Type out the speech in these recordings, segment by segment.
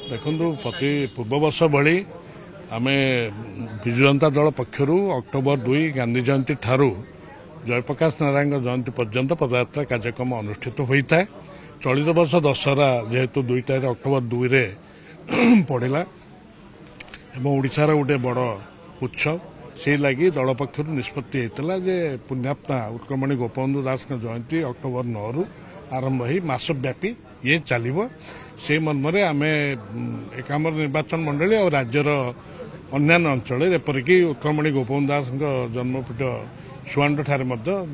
देखु प्रति पूर्व वर्ष भली आम विजु जनता दल पक्षर अक्टोबर 2 गांधी जयंती ठारू जयप्रकाश नारायण जयंती पर्यंत पदयात्रा कार्यक्रम अनुष्ठित होता है। चलित वर्ष दशहरा जेहेतु 2 अक्टोबर 2 रे पड़ेगा ओडार गोटे बड़ उत्सव से लगी दल पक्षर निष्पत्ति होता जे पुण्यात्मा उत्कलमणि गोपबंधु दास जयंती अक्टोबर 9 रु आरंभ हो मासव्यापी ये चलो से मर्म आम एकामर निर्वाचन मंडली और राज्यर अन्य अंचल एपरिक उत्कलमणि गोपबंधु दास जन्मपीठ सुआंड ठारे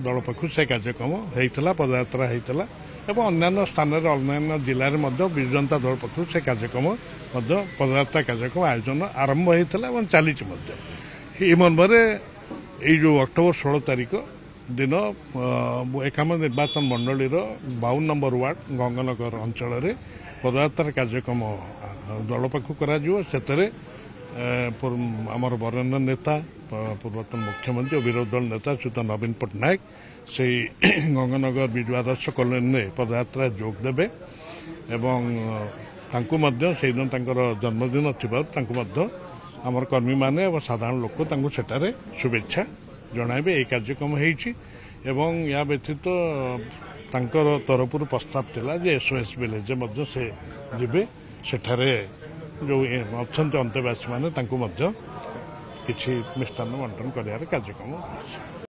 दल पक्ष से कार्यक्रम होता पदयात्रा होता एवं अन्य स्थान अन्य जिले में विजु जनता दल पक्ष से कार्यक्रम पदयात्रा कार्यक्रम आयोजन आरंभ होता चली मर्म जो अक्टोबर 16 तारिख दिन एकाम निर्वाचन मंडली 52 नंबर वार्ड गंगानगर अंचल पदयात्रा कार्यक्रम दल पक्ष कर आमर वरेण्य नेता पूर्वतन मुख्यमंत्री और विरोधी दल नेता श्रीयुत नवीन पट्टनायक से गंगानगर विजु आदर्श कॉलोनी पदयात्रा जोग देवे एवं से दिन जन्मदिन थी आमर कर्मी माने और साधारण लोक सेठारे शुभेच्छा जणाइबे ये कार्यक्रम एवं या व्यतीत तरफ प्रस्ताव थिला जे एसओएस विलेज से जिबे सेठारे जो अच्छा अंतेवासी माने किसी मिष्टान्न बंटन कर कार्यक्रम।